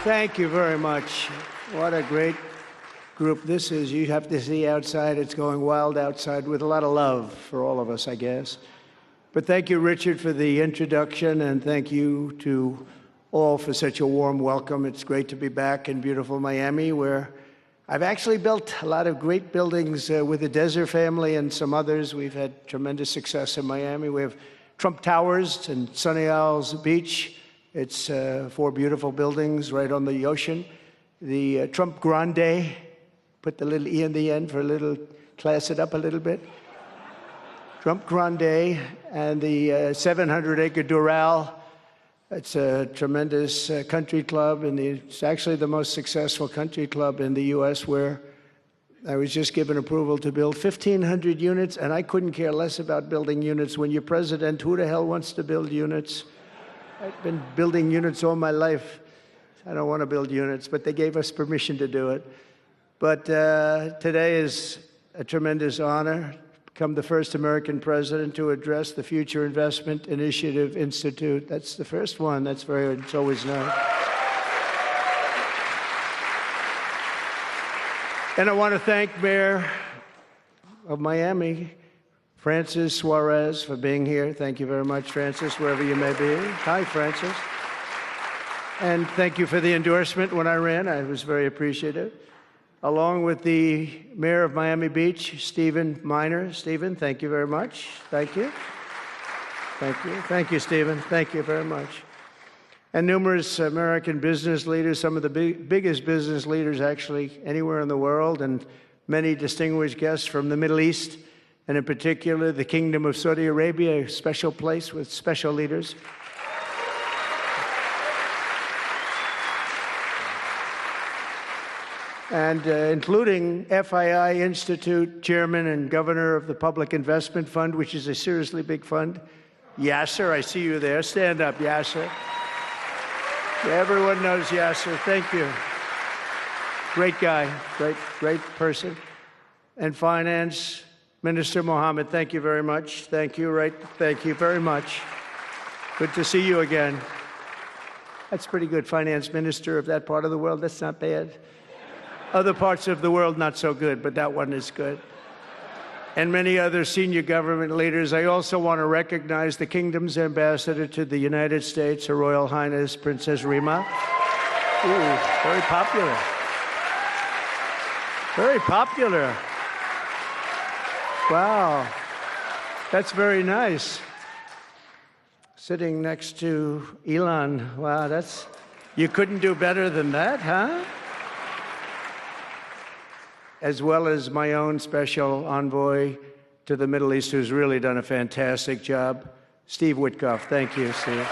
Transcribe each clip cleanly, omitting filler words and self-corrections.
Thank you very much. What a great group this is. You have to see outside. It's going wild outside with a lot of love for all of us, I guess. But thank you, Richard, for the introduction, and thank you to all for such a warm welcome. It's great to be back in beautiful Miami, where I've actually built a lot of great buildings with the Desert family and some others. We've had tremendous success in Miami. We have Trump Towers and Sunny Isles Beach. It's 4 beautiful buildings right on the ocean. The Trump Grande, put the little E in the end for a little, class it up a little bit. Trump Grande, and the 700-acre Doral. It's a tremendous country club, and it's actually the most successful country club in the U.S., where I was just given approval to build 1,500 units, and I couldn't care less about building units. When you're president, who the hell wants to build units? I've been building units all my life. I don't want to build units, but they gave us permission to do it. But today is a tremendous honor to become the first American president to address the Future Investment Initiative Institute. That's the first one. It's always nice. And I want to thank Mayor of Miami, Francis Suarez, for being here. Thank you very much, Francis, wherever you may be. Hi, Francis. And thank you for the endorsement when I ran. I was very appreciative. Along with the Mayor of Miami Beach, Stephen Miner. Stephen, thank you very much. Thank you. Thank you. Thank you, Stephen. Thank you very much. And numerous American business leaders, some of the biggest business leaders actually anywhere in the world, and many distinguished guests from the Middle East, and in particular, the Kingdom of Saudi Arabia, a special place with special leaders. And including FII Institute Chairman and Governor of the Public Investment Fund, which is a seriously big fund. Yasser, I see you there. Stand up, Yasser. Everyone knows Yasser. Thank you. Great guy, great person. And Finance Minister Mohammed, thank you very much. Thank you, thank you very much. Good to see you again. That's pretty good, Finance Minister of that part of the world. That's not bad. Other parts of the world, not so good, but that one is good. And many other senior government leaders. I also want to recognize the Kingdom's ambassador to the United States, Her Royal Highness Princess Rima. Ooh, very popular. Very popular. Wow, that's very nice. Sitting next to Elon. Wow, you couldn't do better than that, huh? As well as my own special envoy to the Middle East, who's really done a fantastic job, Steve Witkoff. Thank you, Steve.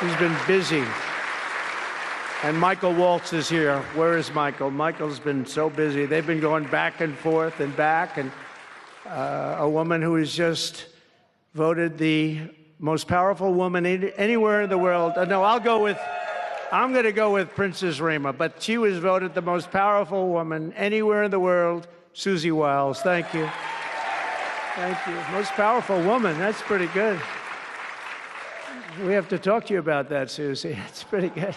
He's been busy. And Michael Waltz is here. Where is Michael? Michael's been so busy. They've been going back and forth and back, and a woman who is just voted the most powerful woman anywhere in the world. No, I'm going to go with Princess Rima, but she was voted the most powerful woman anywhere in the world, Susie Wiles. Thank you. Thank you. Most powerful woman. That's pretty good. We have to talk to you about that, Susie. It's pretty good.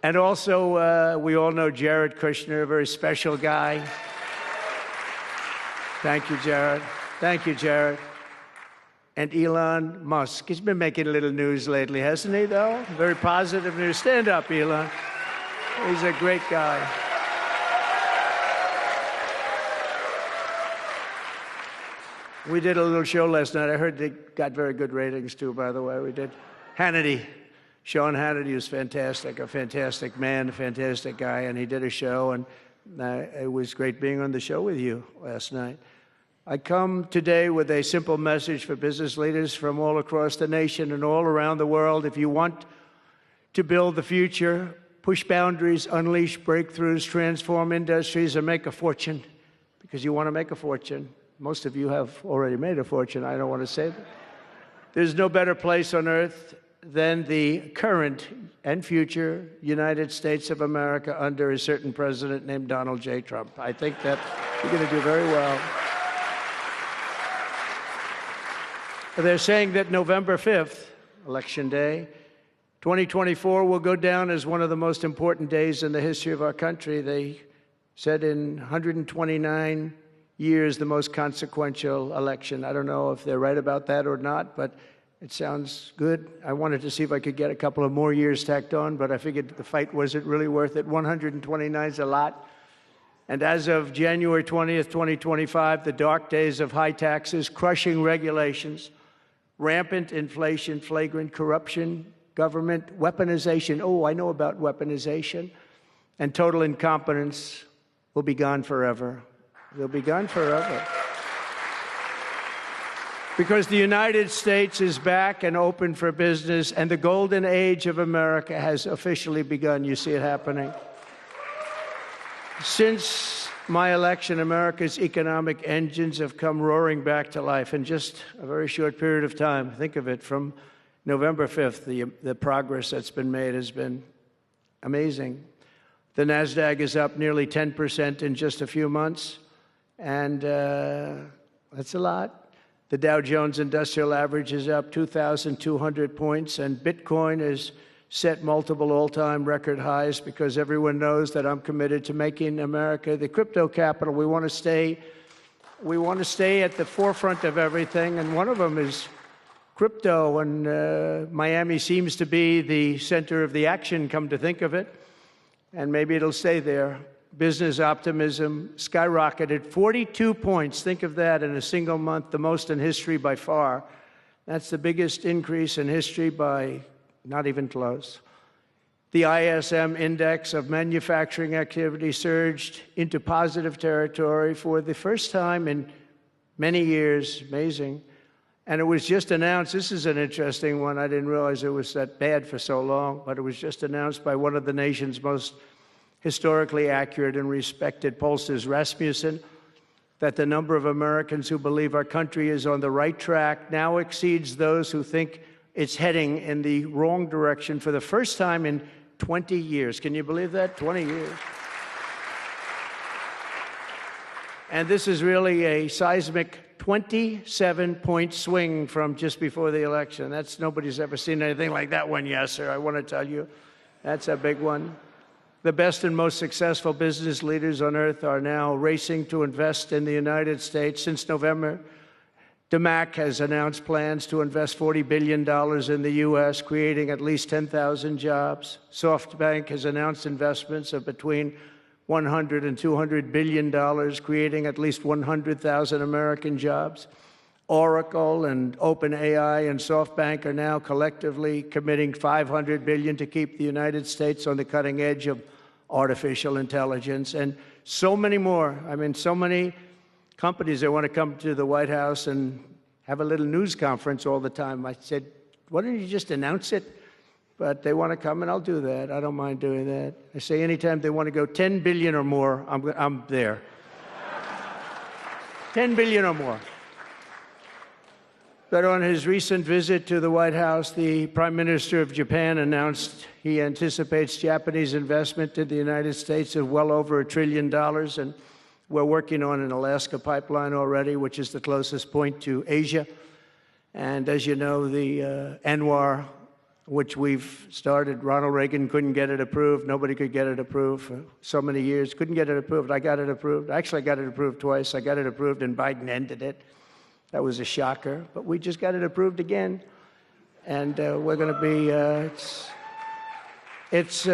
And also, we all know Jared Kushner, a very special guy. Thank you, Jared. Thank you, Jared. And Elon Musk. He's been making a little news lately, hasn't he, though? Very positive news. Stand up, Elon. He's a great guy. We did a little show last night. I heard they got very good ratings, too, by the way. We did. Hannity. Sean Hannity was fantastic, a fantastic man, a fantastic guy, and he did a show, and it was great being on the show with you last night. I come today with a simple message for business leaders from all across the nation and all around the world. If you want to build the future, push boundaries, unleash breakthroughs, transform industries, and make a fortune, because you want to make a fortune. Most of you have already made a fortune. I don't want to say that. There's no better place on earth than the current and future United States of America under a certain president named Donald J. Trump. I think that you're going to do very well. They're saying that November 5th, Election Day, 2024 will go down as one of the most important days in the history of our country. They said in 129 years, the most consequential election. I don't know if they're right about that or not, but it sounds good. I wanted to see if I could get a couple of more years tacked on, but I figured the fight wasn't really worth it. 129 is a lot. And as of January 20th, 2025, the dark days of high taxes, crushing regulations, rampant inflation, flagrant corruption, government weaponization, oh, I know about weaponization, and total incompetence will be gone forever. They'll be gone forever. Because the United States is back and open for business, and the golden age of America has officially begun. You see it happening. Since my election, America's economic engines have come roaring back to life in just a very short period of time. Think of it, from November 5th, the progress that's been made has been amazing. The NASDAQ is up nearly 10% in just a few months, and that's a lot. The Dow Jones Industrial Average is up 2,200 points, and Bitcoin has set multiple all-time record highs because everyone knows that I'm committed to making America the crypto capital. We want to stay at the forefront of everything, and one of them is crypto, and Miami seems to be the center of the action, come to think of it, and maybe it'll stay there. Business optimism skyrocketed 42 points. Think of that in a single month, the most in history by far. That's the biggest increase in history by not even close. The ISM index of manufacturing activity surged into positive territory for the first time in many years. Amazing. And it was just announced, this is an interesting one, I didn't realize it was that bad for so long, but it was just announced by one of the nation's most historically accurate and respected pollsters, Rasmussen, that the number of Americans who believe our country is on the right track now exceeds those who think it's heading in the wrong direction for the first time in 20 years. Can you believe that? 20 years. And this is really a seismic 27-point swing from just before the election. Nobody's ever seen anything like that one, yes, sir. I want to tell you, that's a big one. The best and most successful business leaders on earth are now racing to invest in the United States. Since November, DMAC has announced plans to invest $40 billion in the U.S., creating at least 10,000 jobs. SoftBank has announced investments of between $100 and $200 billion, creating at least 100,000 American jobs. Oracle and OpenAI and SoftBank are now collectively committing $500 billion to keep the United States on the cutting edge of artificial intelligence, and so many more. I mean, so many companies that want to come to the White House and have a little news conference all the time. I said, why don't you just announce it? But they want to come, and I'll do that. I don't mind doing that. I say anytime they want to go 10 billion or more, I'm there. 10 billion or more. But on his recent visit to the White House, the Prime Minister of Japan announced he anticipates Japanese investment in the United States of well over $1 trillion, and we're working on an Alaska pipeline already, which is the closest point to Asia. And as you know, the ANWR, which we've started, Ronald Reagan couldn't get it approved. Nobody could get it approved for so many years. Couldn't get it approved. I got it approved. Actually, I got it approved twice. I got it approved, and Biden ended it. That was a shocker, but we just got it approved again. And we're going to be, it's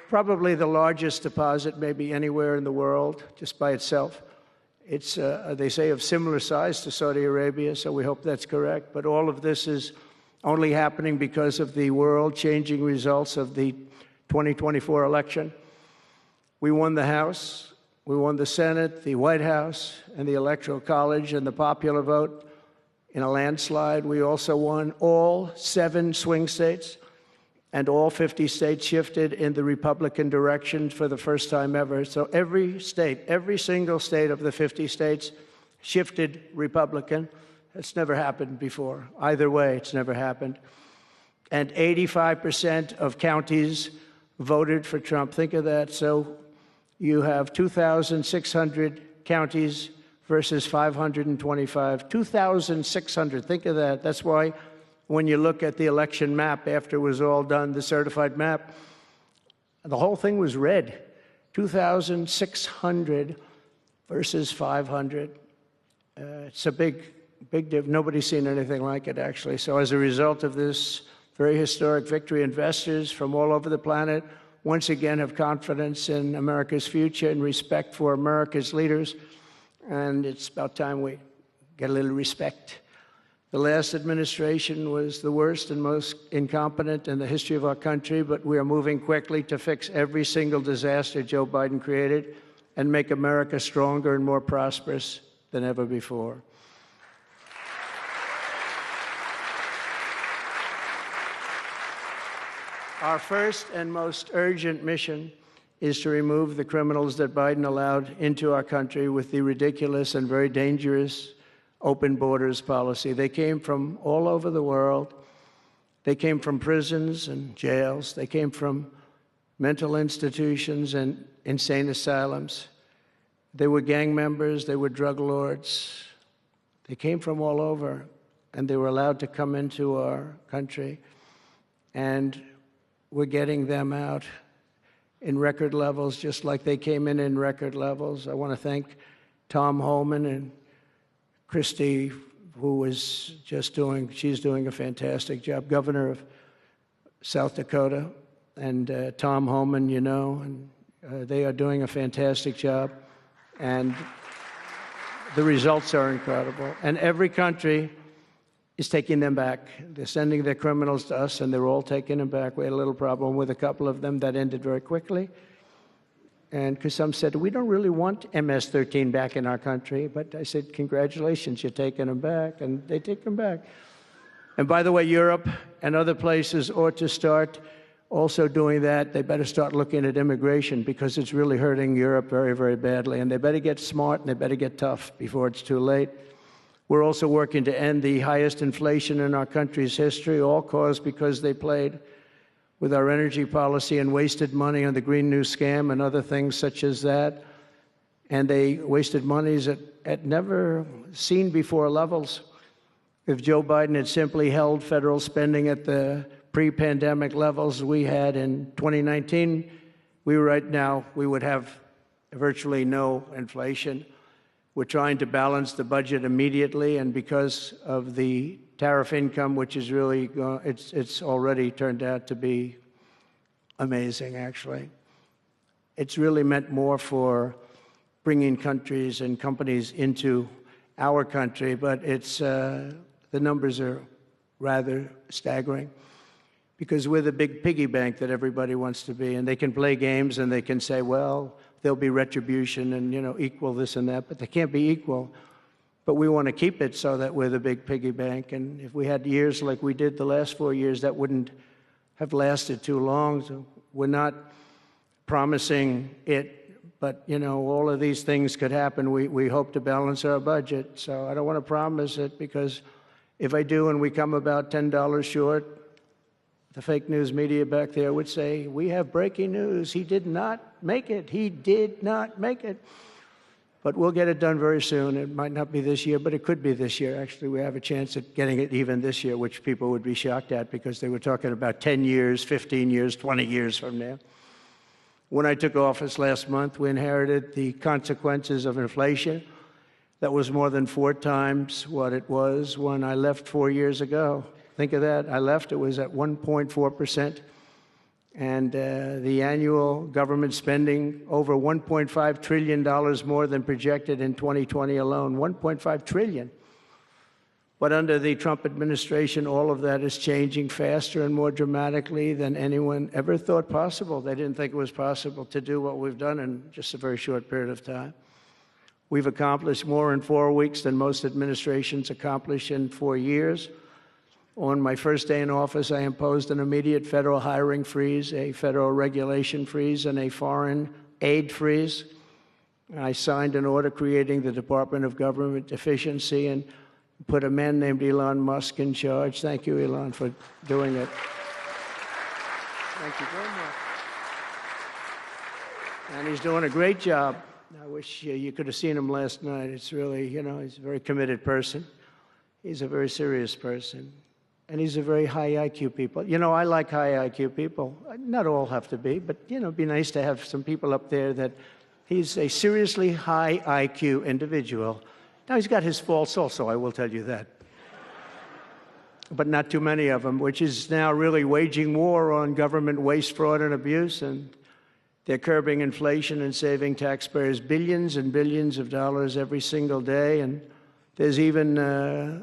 probably the largest deposit maybe anywhere in the world, just by itself. It's, they say, of similar size to Saudi Arabia, so we hope that's correct. But all of this is only happening because of the world-changing results of the 2024 election. We won the House. We won the Senate, the White House, and the Electoral College, and the popular vote in a landslide. We also won all 7 swing states, and all 50 states shifted in the Republican direction for the first time ever. So every state, every single state of the 50 states shifted Republican. It's never happened before. Either way, it's never happened. And 85% of counties voted for Trump. Think of that. So you have 2,600 counties versus 525. 2,600, think of that. That's why When you look at the election map after it was all done, the certified map, the whole thing was red. 2,600 versus 500. It's a big difference. Nobody's seen anything like it, actually. So as a result of this very historic victory, investors from all over the planet once again have confidence in America's future and respect for America's leaders. And it's about time we get a little respect. The last administration was the worst and most incompetent in the history of our country, but we are moving quickly to fix every single disaster Joe Biden created and make America stronger and more prosperous than ever before. Our first and most urgent mission is to remove the criminals that Biden allowed into our country with the ridiculous and very dangerous open borders policy. They came from all over the world. They came from prisons and jails. They came from mental institutions and insane asylums. They were gang members. They were drug lords. They came from all over, and they were allowed to come into our country. And we're getting them out in record levels, just like they came in record levels. I want to thank Tom Homan and Christie, who was just she's doing a fantastic job, governor of South Dakota, and Tom Homan, you know, and they are doing a fantastic job, and the results are incredible. And every country is taking them back. They're sending their criminals to us, and they're all taking them back. We had a little problem with a couple of them that ended very quickly. And because some said, we don't really want MS-13 back in our country. But I said, congratulations, you're taking them back. And they take them back. And by the way, Europe and other places ought to start also doing that. They better start looking at immigration, because it's really hurting Europe very, very badly. And they better get smart, and they better get tough before it's too late. We're also working to end the highest inflation in our country's history, all caused because they played with our energy policy and wasted money on the Green New Scam and other things such as that. And they wasted monies at never seen before levels. If Joe Biden had simply held federal spending at the pre-pandemic levels we had in 2019, we would have virtually no inflation. We're trying to balance the budget immediately, and because of the tariff income, which is really, it's already turned out to be amazing, actually. It's really meant more for bringing countries and companies into our country, but the numbers are rather staggering, because we're the big piggy bank that everybody wants to be, and they can play games and they can say, well, there'll be retribution and, you know, equal this and that, but they can't be equal. But we want to keep it so that we're the big piggy bank. And if we had years like we did the last 4 years, that wouldn't have lasted too long. So we're not promising it, but, you know, all of these things could happen. We hope to balance our budget. So I don't want to promise it, because if I do and we come about $10 short, the fake news media back there would say, we have breaking news. He did not make it. He did not make it. But we'll get it done very soon. It might not be this year, but it could be this year. Actually, we have a chance at getting it even this year, which people would be shocked at, because they were talking about 10 years, 15 years, 20 years from now. When I took office last month, we inherited the consequences of inflation that was more than 4 times what it was when I left 4 years ago. Think of that. I left, it was at 1.4%. And the annual government spending over $1.5 trillion more than projected in 2020 alone. $1.5 trillion. But under the Trump administration, all of that is changing faster and more dramatically than anyone ever thought possible. They didn't think it was possible to do what we've done in just a very short period of time. We've accomplished more in 4 weeks than most administrations accomplish in 4 years. On my first day in office, I imposed an immediate federal hiring freeze, a federal regulation freeze, and a foreign aid freeze. I signed an order creating the Department of Government Efficiency and put a man named Elon Musk in charge. Thank you, Elon, for doing it. Thank you very much. And he's doing a great job. I wish you could have seen him last night. It's really, you know, he's a very committed person. He's a very serious person. and he's a very high IQ people. You know, I like high IQ people. Not all have to be, but, you know, it'd be nice to have some people up there that he's a seriously high IQ individual. Now, he's got his faults also, I will tell you that. But not too many of them, which is now really waging war on government waste, fraud, and abuse, and they're curbing inflation and saving taxpayers billions and billions of dollars every single day. And there's even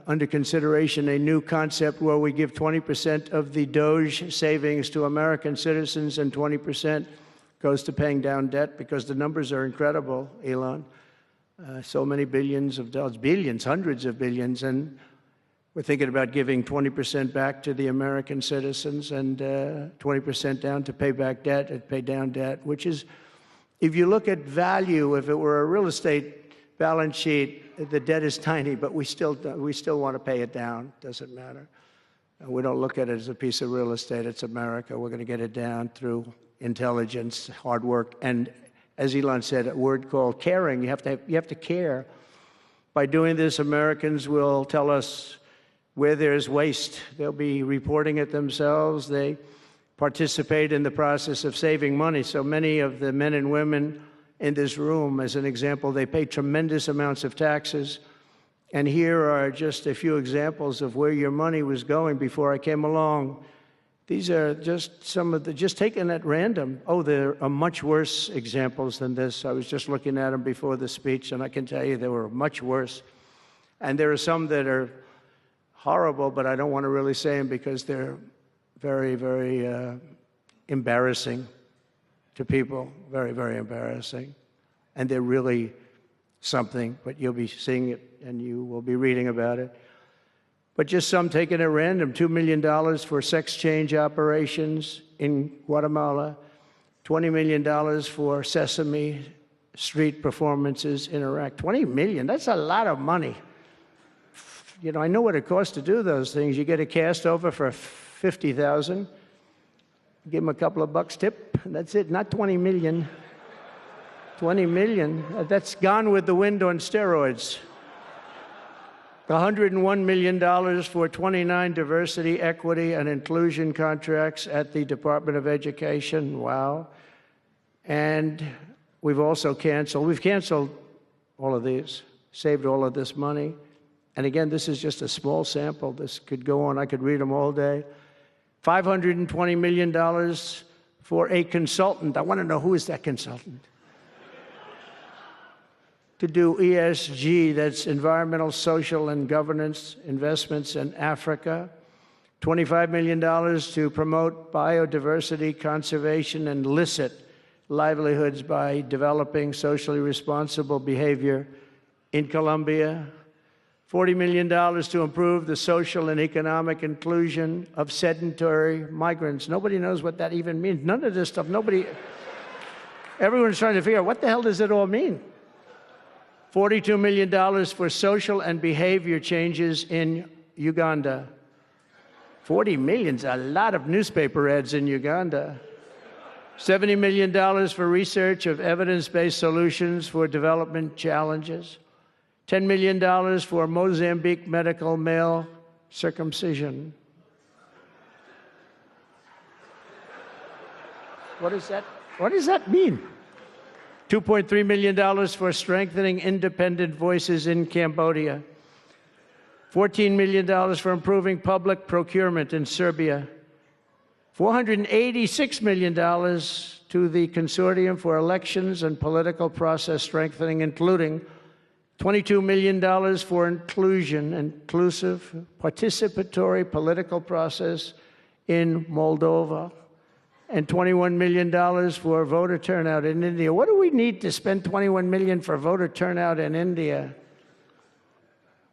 under consideration a new concept where we give 20% of the Doge savings to American citizens and 20% goes to paying down debt, because the numbers are incredible, Elon. So many billions of dollars, billions, hundreds of billions, and we're thinking about giving 20% back to the American citizens and 20% down to pay back debt and pay down debt, which is, if you look at value, if it were a real estate balance sheet, the debt is tiny, but we still want to pay it down. Doesn't matter. We don't look at it as a piece of real estate. It's America. We're going to get it down through intelligence, hard work, and as Elon said, a word called caring. You have to care. By doing this, Americans will tell us where there's waste. They'll be reporting it themselves. They participate in the process of saving money. So many of the men and women in this room, as an example, they pay tremendous amounts of taxes. And here are just a few examples of where your money was going before I came along. These are just some of the, just taken at random. Oh, there are much worse examples than this. I was just looking at them before the speech, and I can tell you they were much worse. And there are some that are horrible, but I don't want to really say them because they're very, very embarrassing to people. Very, very embarrassing. And they're really something, but you'll be seeing it and you will be reading about it. But just some taken at random, $2 million for sex change operations in Guatemala, $20 million for Sesame Street performances in Iraq. $20 million, that's a lot of money. You know, I know what it costs to do those things. You get a cast over for $50,000, give them a couple of bucks tip, and that's it, not 20 million. 20 million, that's Gone with the Wind on steroids. $101 million for 29 diversity, equity, and inclusion contracts at the Department of Education. Wow. And we've canceled all of these, saved all of this money. And again, this is just a small sample. This could go on. I could read them all day. $520 million for a consultant. I want to know, who is that consultant? To do ESG, that's environmental, social, and governance investments in Africa. $25 million to promote biodiversity, conservation, and illicit livelihoods by developing socially responsible behavior in Colombia. $40 million to improve the social and economic inclusion of sedentary migrants. Nobody knows what that even means. None of this stuff, everyone's trying to figure out, what the hell does it all mean? $42 million for social and behavior changes in Uganda. 40 million's a lot of newspaper ads in Uganda. $70 million for research of evidence-based solutions for development challenges. $10 million for Mozambique medical male circumcision. What does that mean? $2.3 million for strengthening independent voices in Cambodia. $14 million for improving public procurement in Serbia. $486 million to the Consortium for Elections and Political Process Strengthening, including $22 million for inclusive, participatory political process in Moldova, and $21 million for voter turnout in India. What do we need to spend $21 million for voter turnout in India?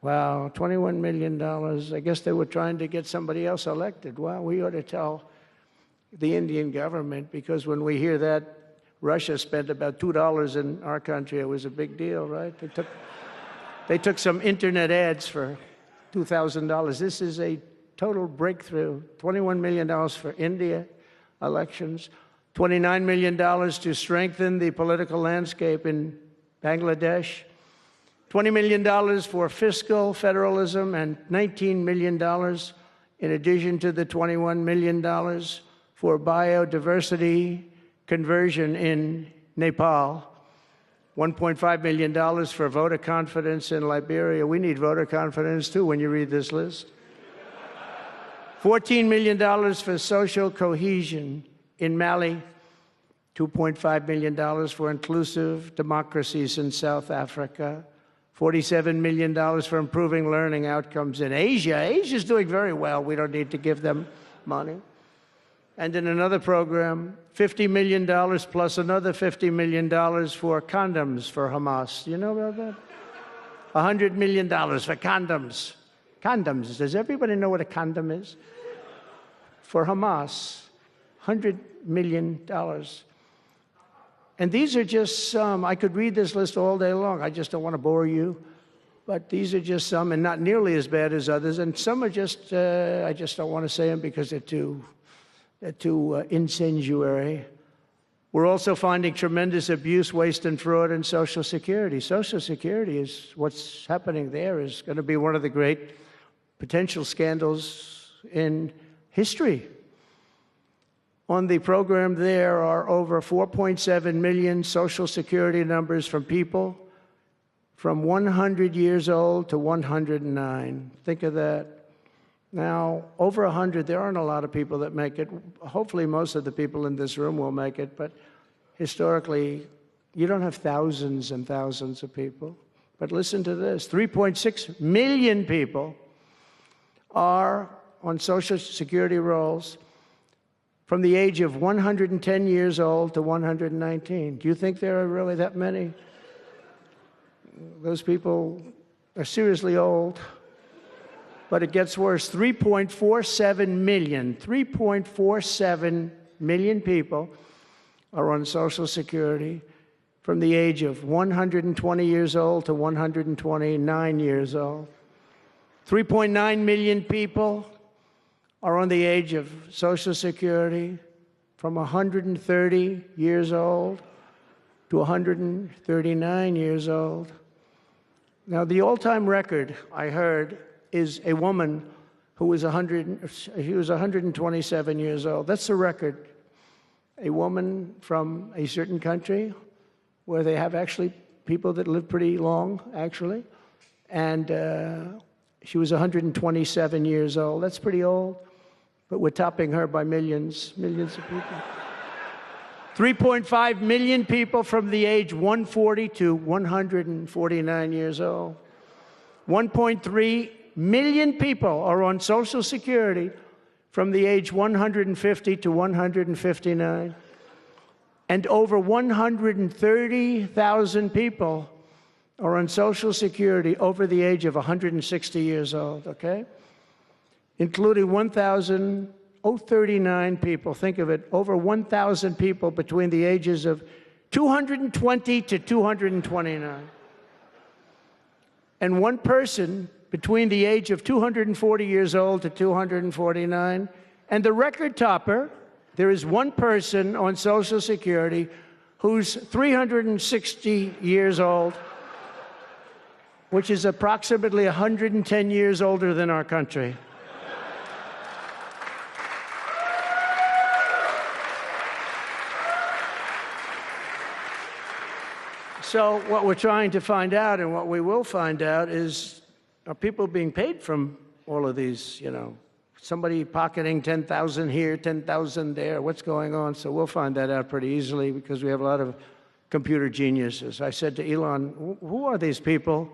Wow, $21 million. I guess they were trying to get somebody else elected. Well, we ought to tell the Indian government, because when we hear that Russia spent about $2 in our country, it was a big deal, right? They took some internet ads for $2,000. This is a total breakthrough. $21 million for India elections, $29 million to strengthen the political landscape in Bangladesh, $20 million for fiscal federalism, and $19 million in addition to the $21 million for biodiversity conversion in Nepal, $1.5 million for voter confidence in Liberia. We need voter confidence, too, when you read this list. $14 million for social cohesion in Mali, $2.5 million for inclusive democracies in South Africa, $47 million for improving learning outcomes in Asia. Asia's doing very well. We don't need to give them money. And in another program, $50 million plus another $50 million for condoms for Hamas. You know about that? $100 million for condoms. Condoms. Does everybody know what a condom is? For Hamas, $100 million. And these are just some. I could read this list all day long. I just don't want to bore you. But these are just some, and not nearly as bad as others. And some are just, I just don't want to say them because they're too incendiary. We're also finding tremendous abuse, waste, and fraud in Social Security. Social Security is, what's happening there is going to be one of the great potential scandals in history. On the program, there are over 4.7 million Social Security numbers from people from 100 years old to 109. Think of that. Now, over 100, there aren't a lot of people that make it. Hopefully, most of the people in this room will make it, but historically, you don't have thousands and thousands of people. But listen to this. 3.6 million people are on Social Security rolls from the age of 110 years old to 119. Do you think there are really that many? Those people are seriously old. But it gets worse. 3.47 million people are on Social Security from the age of 120 years old to 129 years old. 3.9 million people are on the age of Social Security from 130 years old to 139 years old. Now, the all-time record, I heard, is a woman who was 127 years old. That's the record. A woman from a certain country where they have actually people that live pretty long, actually. And she was 127 years old. That's pretty old. But we're topping her by millions of people. 3.5 million people from the age 140 to 149 years old. 1.3 million people are on Social Security from the age 150 to 159. And over 130,000 people are on Social Security over the age of 160 years old, okay? Including 1,039 people, think of it, over 1,000 people between the ages of 220 to 229. And one person between the age of 240 years old to 249. And the record topper, there is one person on Social Security who's 360 years old, which is approximately 110 years older than our country. So what we're trying to find out, and what we will find out, is are people being paid from all of these, you know, somebody pocketing 10,000 here, 10,000 there, what's going on? So we'll find that out pretty easily because we have a lot of computer geniuses. I said to Elon, who are these people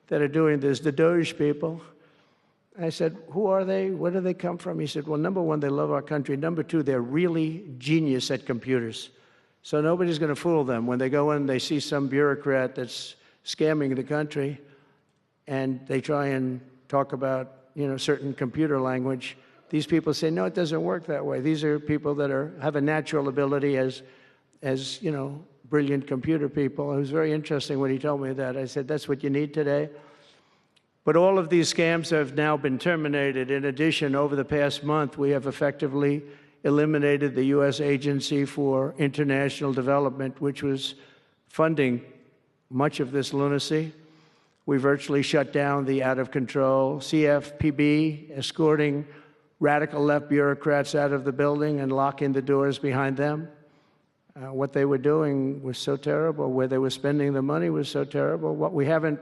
that are doing this, the Doge people? I said, who are they? Where do they come from? He said, well, number one, they love our country. Number two, they're really genius at computers. So nobody's going to fool them. When they go in, they see some bureaucrat that's scamming the country, and they try and talk about, you know, certain computer language. These people say, no, it doesn't work that way. These are people that have a natural ability as you know, brilliant computer people. It was very interesting when he told me that. I said, that's what you need today. But all of these scams have now been terminated. In addition, over the past month, we have effectively eliminated the U.S. Agency for International Development, which was funding much of this lunacy. We virtually shut down the out-of-control CFPB, escorting radical left bureaucrats out of the building and locking the doors behind them. What they were doing was so terrible. Where they were spending the money was so terrible. What we haven't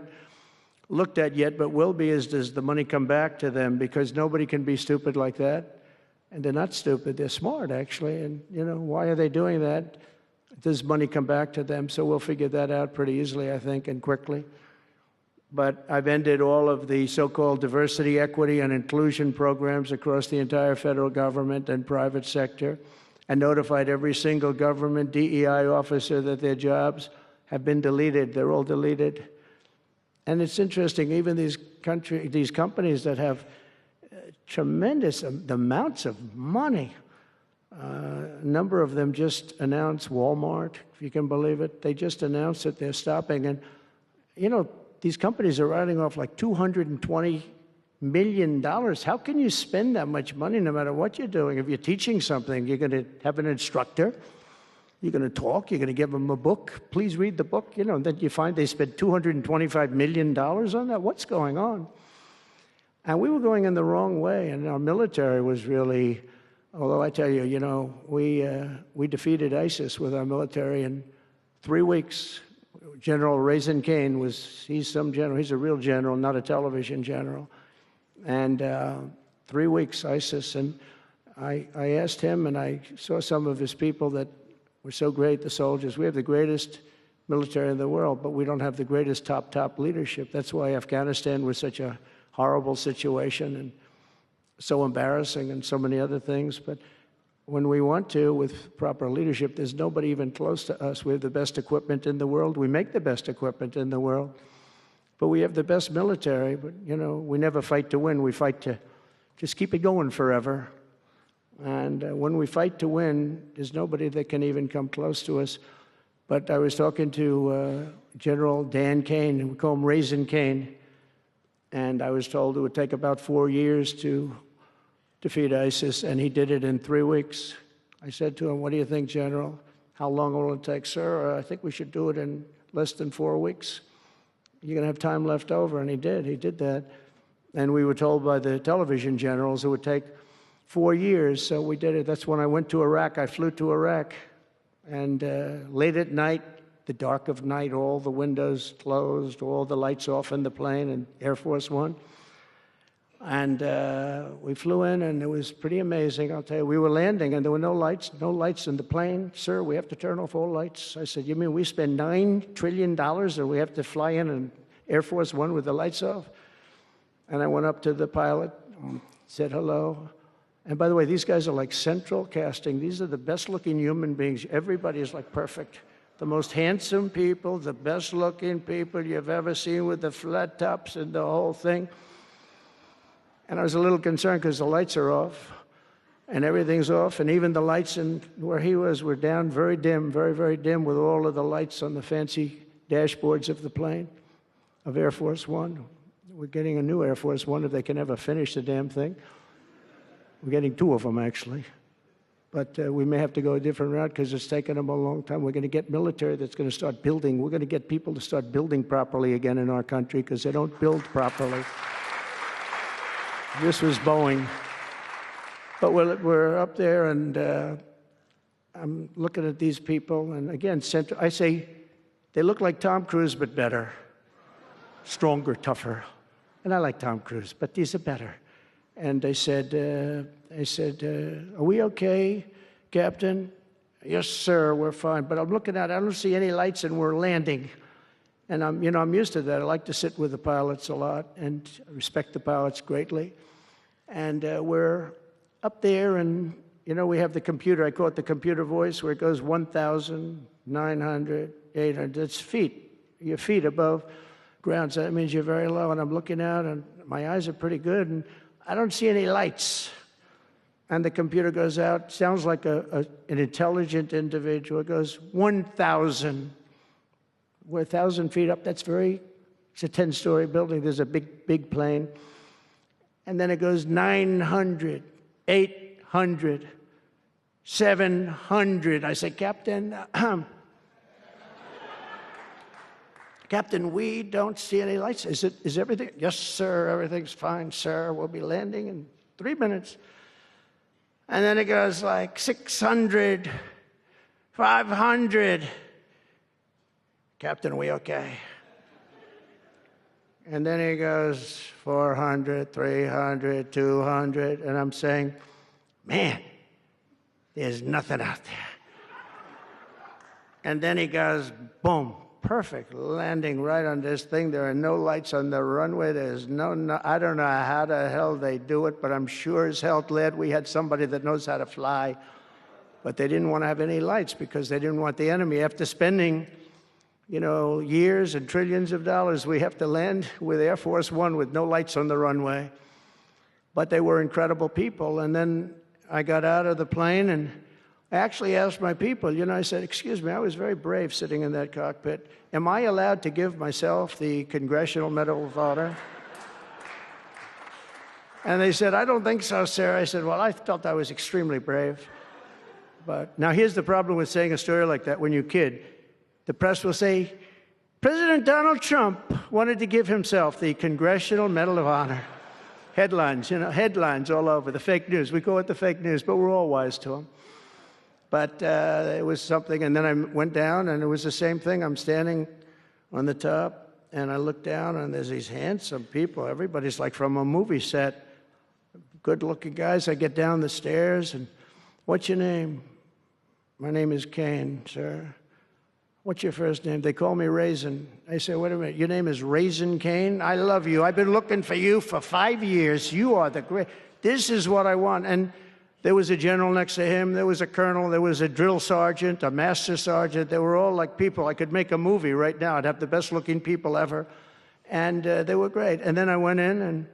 looked at yet, but will be, is does the money come back to them? Because nobody can be stupid like that. And they're not stupid. They're smart, actually. And, why are they doing that? Does money come back to them? So we'll figure that out pretty easily, I think, and quickly. But I've ended all of the so-called diversity, equity, and inclusion programs across the entire federal government and private sector, and notified every single government DEI officer that their jobs have been deleted. They're all deleted. And it's interesting, even these companies that have tremendous amounts of money, a number of them just announced, Walmart, if you can believe it, they just announced that they're stopping. And, these companies are writing off like $220 million. How can you spend that much money no matter what you're doing? If you're teaching something, you're going to have an instructor, you're going to talk, you're going to give them a book. Please read the book. And then you find they spent $225 million on that. What's going on? And we were going in the wrong way, and our military was really, although I tell you, we defeated ISIS with our military in 3 weeks. General Raisin Kane he's some general, he's a real general, not a television general. And 3 weeks, ISIS, and I asked him, and I saw some of his people that were so great, the soldiers. We have the greatest military in the world, but we don't have the greatest top leadership. That's why Afghanistan was such a horrible situation and so embarrassing and so many other things. But when we want to, with proper leadership, there's nobody even close to us. We have the best equipment in the world. We make the best equipment in the world. But we have the best military. But, we never fight to win. We fight to just keep it going forever. And when we fight to win, there's nobody that can even come close to us. But I was talking to General Dan Kane, we call him Raisin Kane, and I was told it would take about 4 years to defeat ISIS, and he did it in 3 weeks. I said to him, "What do you think, General? How long will it take?" "Sir, I think we should do it in less than 4 weeks. You're going to have time left over." And he did that. And we were told by the television generals it would take 4 years, so we did it. That's when I went to Iraq. I flew to Iraq, and late at night, the dark of night, all the windows closed, all the lights off in the plane, and Air Force One. And we flew in, and it was pretty amazing. I'll tell you, we were landing, and there were no lights in the plane. "Sir, we have to turn off all lights." I said, "You mean we spend $9 trillion and we have to fly in an Air Force One with the lights off?" And I went up to the pilot, said hello. And by the way, these guys are like central casting. These are the best-looking human beings. Everybody is like perfect. The most handsome people, the best-looking people you've ever seen with the flat tops and the whole thing. And I was a little concerned because the lights are off, and everything's off, and even the lights in where he was were down, very dim, very, very dim, with all of the lights on the fancy dashboards of the plane, of Air Force One. We're getting a new Air Force One if they can ever finish the damn thing. We're getting 2 of them, actually. But we may have to go a different route because it's taken them a long time. We're going to get military that's going to start building. We're going to get people to start building properly again in our country because they don't build properly. This was Boeing. But we're up there, and I'm looking at these people. And again, I say, they look like Tom Cruise, but better. Stronger, tougher. And I like Tom Cruise, but these are better. And they said, "Are we okay, Captain?" "Yes, sir, we're fine." But I'm looking at it, I don't see any lights, and we're landing. And I'm used to that. I like to sit with the pilots a lot, and I respect the pilots greatly. And we're up there, and we have the computer. I call it the computer voice, where it goes 1,900, 800. That's feet. Your feet above ground. So that means you're very low. And I'm looking out, and my eyes are pretty good, and I don't see any lights. And the computer goes out. Sounds like an intelligent individual. It goes 1,000. We're 1,000 feet up. It's a 10-story building. There's a big plane. And then it goes 900, 800, 700. I say, "Captain, Captain, we don't see any lights. Is everything?" "Yes, sir, everything's fine, sir. We'll be landing in 3 minutes." And then it goes like 600, 500. Captain, are we okay? And then he goes 400, 300, 200, and I'm saying, man, there's nothing out there. And then he goes, boom, perfect landing right on this thing. There are no lights on the runway. There's no, I don't know how the hell they do it, but I'm sure as hell glad we had somebody that knows how to fly. But they didn't want to have any lights because they didn't want the enemy. After spending, years and trillions of dollars, we have to land with Air Force One with no lights on the runway. But they were incredible people. And then I got out of the plane and I actually asked my people, I said, excuse me, I was very brave sitting in that cockpit. Am I allowed to give myself the Congressional Medal of Honor? And they said, I don't think so, sir. I said, well, I felt I was extremely brave. But now here's the problem with saying a story like that when you kid. The press will say, President Donald Trump wanted to give himself the Congressional Medal of Honor. Headlines, headlines all over, the fake news. We call it the fake news, but we're all wise to them. But it was something, and then I went down, and it was the same thing. I'm standing on the top, and I look down, and there's these handsome people. Everybody's like from a movie set. Good-looking guys. I get down the stairs, and what's your name? My name is Kane, sir. What's your first name? They call me Raisin. I say, wait a minute, your name is Raisin Kane? I love you. I've been looking for you for 5 years. You are the great. This is what I want. And there was a general next to him. There was a colonel. There was a drill sergeant, a master sergeant. They were all like people. I could make a movie right now. I'd have the best-looking people ever. And they were great. And then I went in and,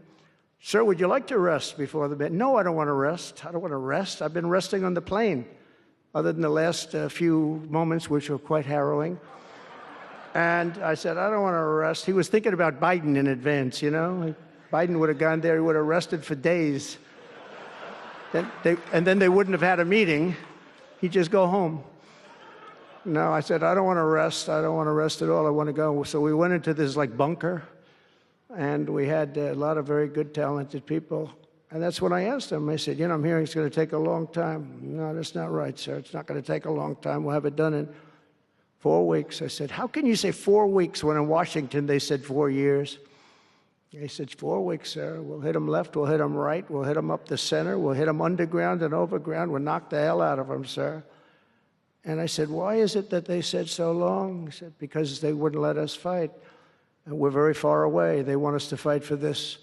sir, would you like to rest before the bed? No, I don't want to rest. I don't want to rest. I've been resting on the plane, other than the last few moments, which were quite harrowing. And I said, I don't want to rest. He was thinking about Biden in advance, Biden would have gone there. He would have rested for days. And then they wouldn't have had a meeting. He'd just go home. No, I said, I don't want to rest. I don't want to rest at all. I want to go. So we went into this bunker, and we had a lot of very good, talented people. And that's when I asked him. I said, I'm hearing it's going to take a long time. No, that's not right, sir. It's not going to take a long time. We'll have it done in 4 weeks. I said, how can you say 4 weeks when in Washington they said 4 years? He said, 4 weeks, sir. We'll hit them left. We'll hit them right. We'll hit them up the center. We'll hit them underground and overground. We'll knock the hell out of them, sir. And I said, why is it that they said so long? He said, because they wouldn't let us fight. And we're very far away. They want us to fight for this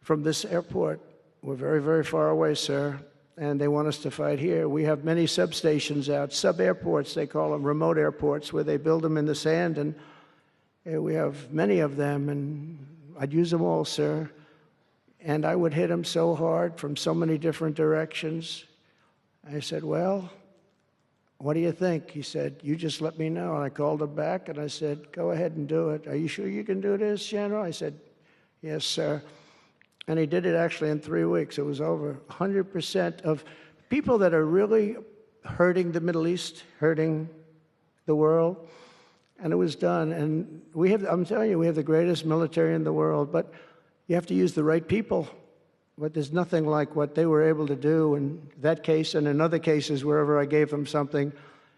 from this airport. We're very, very far away, sir, and they want us to fight here. We have many substations out, sub-airports, they call them, remote airports, where they build them in the sand, and we have many of them, and I'd use them all, sir. And I would hit them so hard from so many different directions. I said, well, what do you think? He said, you just let me know. And I called him back, and I said, go ahead and do it. Are you sure you can do this, General? I said, yes, sir. And he did it actually in 3 weeks. It was over 100% of people that are really hurting the Middle East, hurting the world. And it was done. And I'm telling you, we have the greatest military in the world, but you have to use the right people. But there's nothing like what they were able to do in that case and in other cases, wherever I gave them something,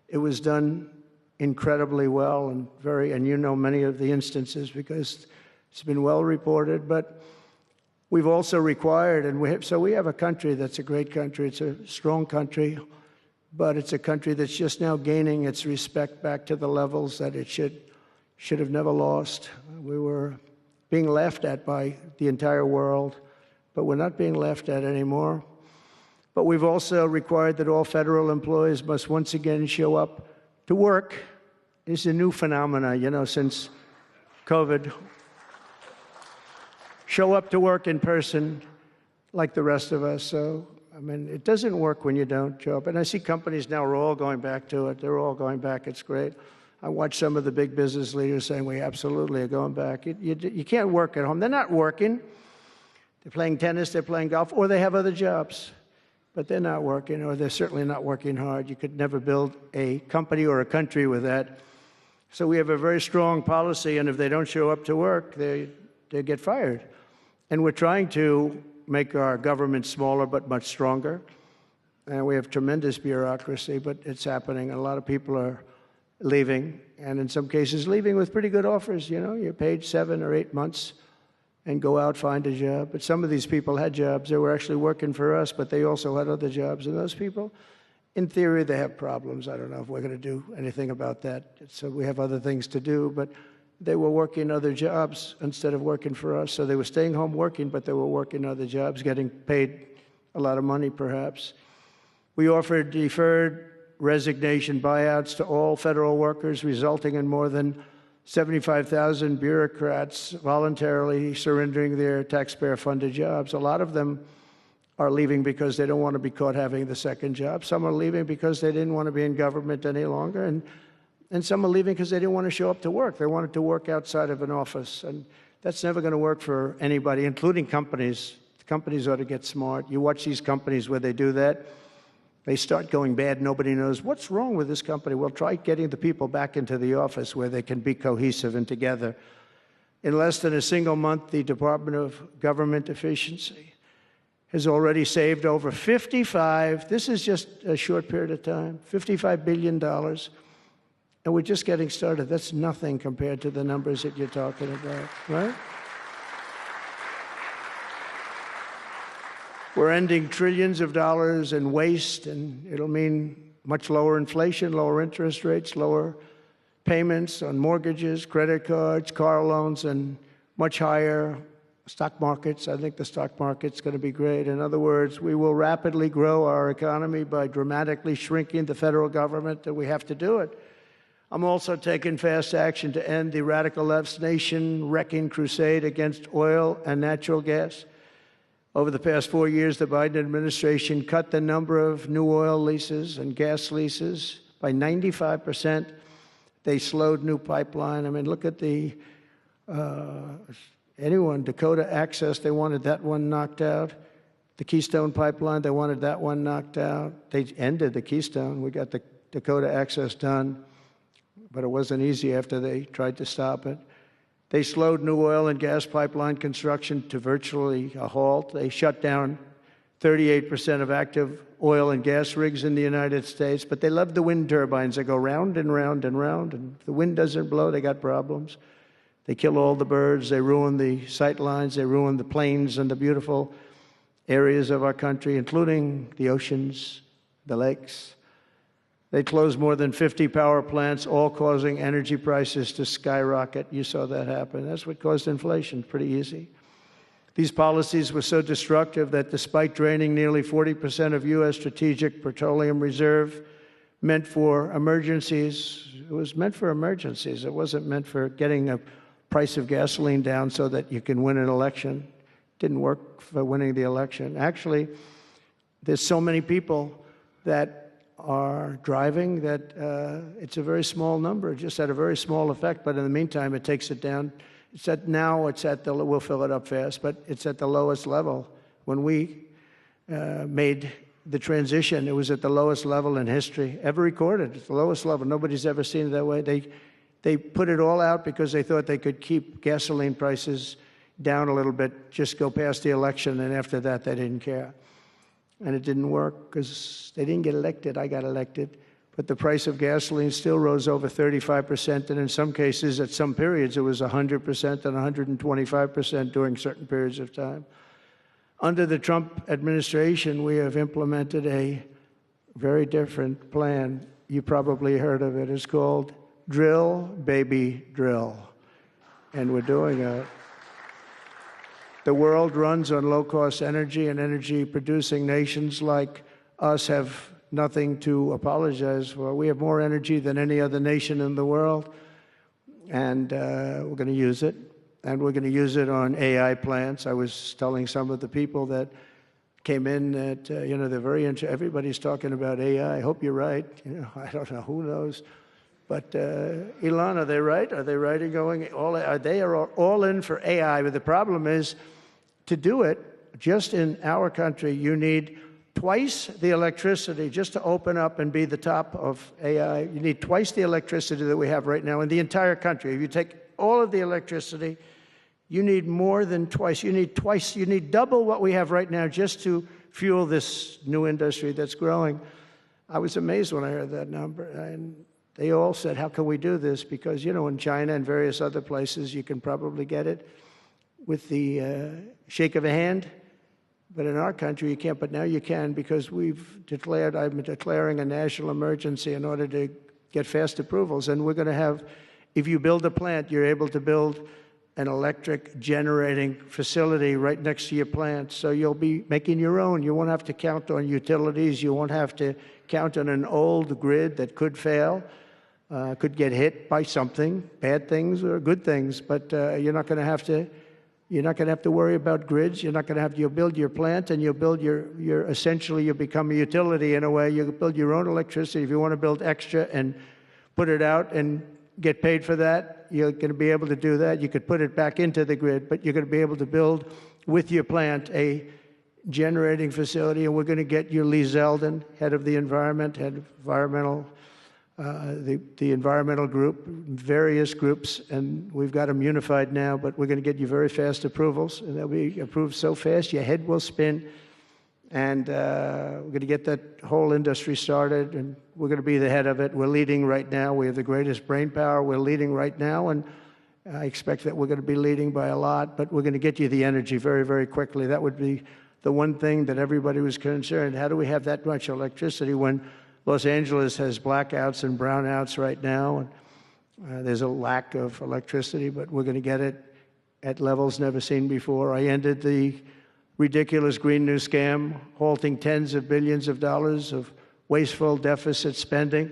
it was done incredibly well and many of the instances because it's been well reported. But we've also required, and we have a country that's a great country. It's a strong country, but it's a country that's just now gaining its respect back to the levels that it should have never lost. We were being laughed at by the entire world, but we're not being laughed at anymore. But we've also required that all federal employees must once again show up to work. It's a new phenomena, since COVID. Show up to work in person like the rest of us. So, it doesn't work when you don't show up. And I see companies now are all going back to it. They're all going back. It's great. I watch some of the big business leaders saying, we absolutely are going back. You can't work at home. They're not working. They're playing tennis, they're playing golf, or they have other jobs. But they're not working, or they're certainly not working hard. You could never build a company or a country with that. So we have a very strong policy, and if they don't show up to work, they get fired. And we're trying to make our government smaller but much stronger. and we have tremendous bureaucracy, but it's happening. A lot of people are leaving, and in some cases leaving with pretty good offers. You know, you're paid 7 or 8 months and go out, find a job. But some of these people had jobs. They were actually working for us, but they also had other jobs. And those people, in theory, they have problems. I don't know if we're going to do anything about that. So we have other things to do, but they were working other jobs instead of working for us. So they were staying home working, but they were working other jobs, getting paid a lot of money, perhaps. We offered deferred resignation buyouts to all federal workers, resulting in more than 75,000 bureaucrats voluntarily surrendering their taxpayer-funded jobs. A lot of them are leaving because they don't want to be caught having the second job. Some are leaving because they didn't want to be in government any longer. And some are leaving because they didn't want to show up to work. They wanted to work outside of an office. And that's never going to work for anybody, including companies. Companies ought to get smart. You watch these companies where they do that. They start going bad. Nobody knows what's wrong with this company. Well, try getting the people back into the office where they can be cohesive and together. In less than a single month, the Department of Government Efficiency has already saved over this is just a short period of time, $55 billion. And we're just getting started. That's nothing compared to the numbers that you're talking about, right? We're ending trillions of dollars in waste, and it'll mean much lower inflation, lower interest rates, lower payments on mortgages, credit cards, car loans, and much higher stock markets. I think the stock market's going to be great. In other words, we will rapidly grow our economy by dramatically shrinking the federal government, and we have to do it. I'm also taking fast action to end the radical left's nation-wrecking crusade against oil and natural gas. Over the past 4 years, the Biden administration cut the number of new oil leases and gas leases by 95%. They slowed new pipeline. I mean, look at Dakota Access, they wanted that one knocked out. The Keystone Pipeline, they wanted that one knocked out. They ended the Keystone. We got the Dakota Access done, but it wasn't easy after they tried to stop it. They slowed new oil and gas pipeline construction to virtually a halt. They shut down 38% of active oil and gas rigs in the United States, but they love the wind turbines. They go round and round and round, and if the wind doesn't blow, they got problems. They kill all the birds. They ruin the sight lines. They ruin the plains and the beautiful areas of our country, including the oceans, the lakes. They closed more than 50 power plants, all causing energy prices to skyrocket. You saw that happen. That's what caused inflation. Pretty easy. These policies were so destructive that despite draining nearly 40% of U.S. strategic petroleum reserve meant for emergencies, it was meant for emergencies. It wasn't meant for getting a price of gasoline down so that you can win an election. It didn't work for winning the election. Actually, there's so many people that are driving that it's a very small number, just had a very small effect, but in the meantime, it takes it down. We'll fill it up fast, but it's at the lowest level. When we made the transition, it was at the lowest level in history, ever recorded. It's the lowest level. Nobody's ever seen it that way. They put it all out because they thought they could keep gasoline prices down a little bit, just go past the election, and after that, they didn't care. And it didn't work because they didn't get elected. I got elected. But the price of gasoline still rose over 35%, and in some cases, at some periods, it was 100% and 125% during certain periods of time. Under the Trump administration, we have implemented a very different plan. You probably heard of it. It's called Drill, Baby, Drill. And we're doing it. The world runs on low-cost energy, and energy-producing nations like us have nothing to apologize for. We have more energy than any other nation in the world, and we're going to use it. And we're going to use it on AI plants. I was telling some of the people that came in that, they're very into, everybody's talking about AI. I hope you're right. I don't know, who knows. But Elon, are they right? Are they right in going they are all in for AI? But the problem is, to do it, just in our country, you need twice the electricity just to open up and be the top of AI. You need twice the electricity that we have right now in the entire country. If you take all of the electricity, you need more than twice. You need double what we have right now just to fuel this new industry that's growing. I was amazed when I heard that number. And they all said, how can we do this? Because, in China and various other places, you can probably get it with the shake of a hand. But in our country, you can't. But now you can, because I've been declaring a national emergency in order to get fast approvals. And we're going to have, if you build a plant, you're able to build an electric generating facility right next to your plant. So you'll be making your own. You won't have to count on utilities. You won't have to count on an old grid that could fail, could get hit by something, bad things or good things. But you're not going to have to worry about grids. You'll build your plant, and you'll build essentially you'll become a utility in a way. You'll build your own electricity. If you want to build extra and put it out and get paid for that, you're going to be able to do that. You could put it back into the grid, but you're going to be able to build with your plant a generating facility. And we're going to get you Lee Zeldin, head of the environmental group, various groups, and we've got them unified now, but we're going to get you very fast approvals, and they'll be approved so fast your head will spin. And we're going to get that whole industry started, and we're going to be the head of it. We're leading right now. We have the greatest brain power. We're leading right now, and I expect that we're going to be leading by a lot, but we're going to get you the energy very, very quickly. That would be the one thing that everybody was concerned. How do we have that much electricity when Los Angeles has blackouts and brownouts right now? And there's a lack of electricity, but we're going to get it at levels never seen before. I ended the ridiculous Green New scam, halting tens of billions of dollars of wasteful deficit spending.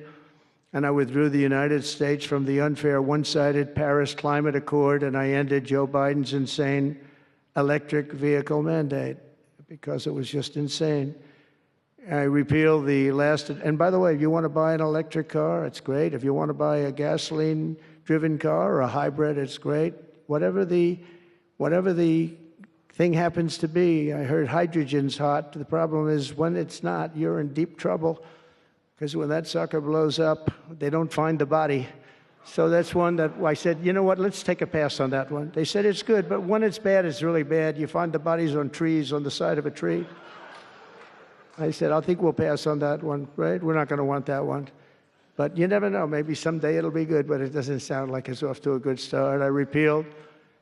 And I withdrew the United States from the unfair, one-sided Paris Climate Accord, and I ended Joe Biden's insane electric vehicle mandate because it was just insane. I repealed the last, and by the way, if you want to buy an electric car, it's great. If you want to buy a gasoline-driven car or a hybrid, it's great. Whatever the thing happens to be. I heard hydrogen's hot. The problem is when it's not, you're in deep trouble, because when that sucker blows up, they don't find the body. So that's one that I said, you know what, let's take a pass on that one. They said it's good, but when it's bad, it's really bad. You find the bodies on trees, on the side of a tree. I said, I think we'll pass on that one, right? We're not going to want that one. But you never know. Maybe someday it'll be good, but it doesn't sound like it's off to a good start. I repealed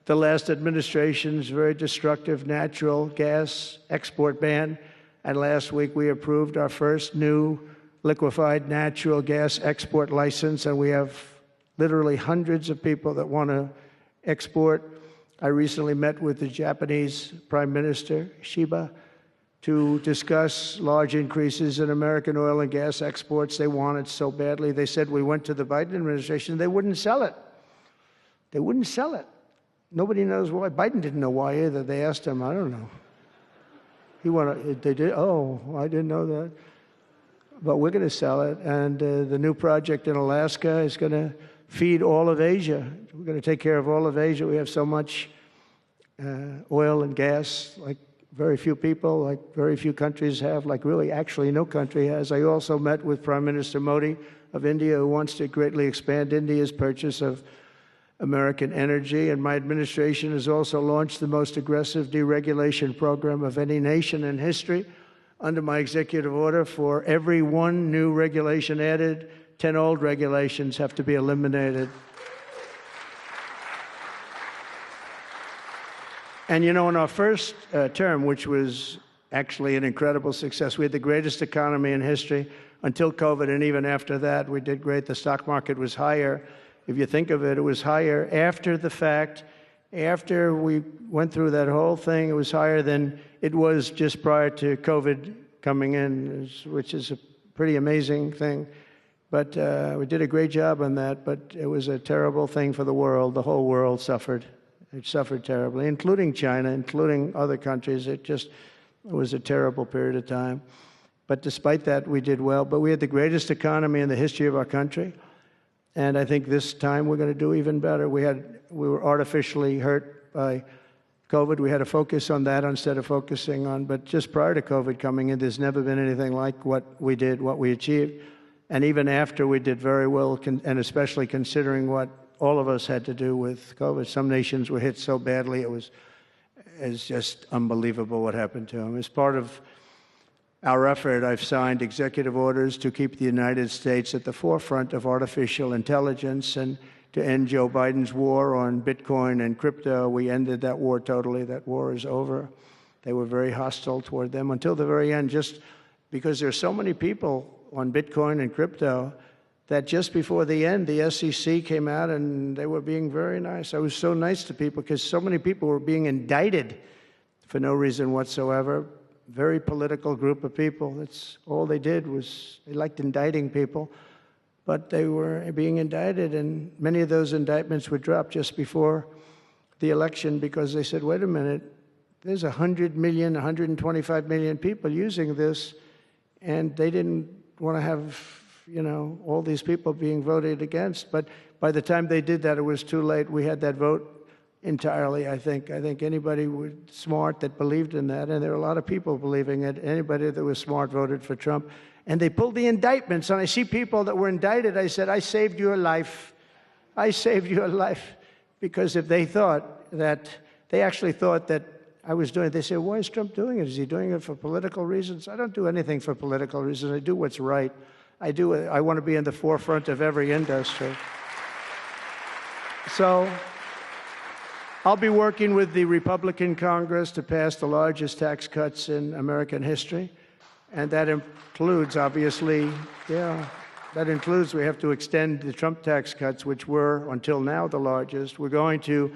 the last administration's very destructive natural gas export ban. And last week we approved our first new liquefied natural gas export license. And we have literally hundreds of people that want to export. I recently met with the Japanese Prime Minister, Shiba, to discuss large increases in American oil and gas exports. They want it so badly. They said we went to the Biden administration, they wouldn't sell it. They wouldn't sell it. Nobody knows why. Biden didn't know why either. They asked him, I don't know. They did, oh, I didn't know that. But we're going to sell it. And the new project in Alaska is going to feed all of Asia. We're going to take care of all of Asia. We have so much oil and gas, like very few people, like very few countries have, like really actually no country has. I also met with Prime Minister Modi of India, who wants to greatly expand India's purchase of American energy, and my administration has also launched the most aggressive deregulation program of any nation in history. Under my executive order, for every one new regulation added, 10 old regulations have to be eliminated. And in our first term, which was actually an incredible success, we had the greatest economy in history until COVID, and even after that, we did great. The stock market was higher. If you think of it, it was higher after the fact. After we went through that whole thing, it was higher than it was just prior to COVID coming in, which is a pretty amazing thing. But we did a great job on that, but it was a terrible thing for the world. The whole world suffered. It suffered terribly, including China, including other countries. It was a terrible period of time. But despite that, we did well. But we had the greatest economy in the history of our country. And I think this time we're going to do even better. We were artificially hurt by COVID. We had to focus on that instead of focusing on, but just prior to COVID coming in, there's never been anything like what we did, what we achieved. And even after, we did very well, and especially considering what all of us had to do with COVID. Some nations were hit so badly, it's just unbelievable what happened to them. As part of our effort, I've signed executive orders to keep the United States at the forefront of artificial intelligence and to end Joe Biden's war on Bitcoin and crypto. We ended that war totally. That war is over. They were very hostile toward them until the very end, just because there's so many people on Bitcoin and crypto that just before the end, the SEC came out and they were being very nice. I was so nice to people because so many people were being indicted for no reason whatsoever. Very political group of people. That's all they did was they liked indicting people, but they were being indicted, and many of those indictments were dropped just before the election because they said, wait a minute, there's 100 million, 125 million people using this, and they didn't want to have, you know, all these people being voted against. But by the time they did that, it was too late. We had that vote entirely, I think. I think anybody was smart that believed in that, and there are a lot of people believing it. Anybody that was smart voted for Trump. And they pulled the indictments. And I see people that were indicted. I said, I saved your life. I saved your life. Because if they thought that, they actually thought that I was doing it, they said, why is Trump doing it? Is he doing it for political reasons? I don't do anything for political reasons. I do what's right. I want to be in the forefront of every industry. So I'll be working with the Republican Congress to pass the largest tax cuts in American history. And that includes, obviously, we have to extend the Trump tax cuts, which were, until now, the largest. We're going to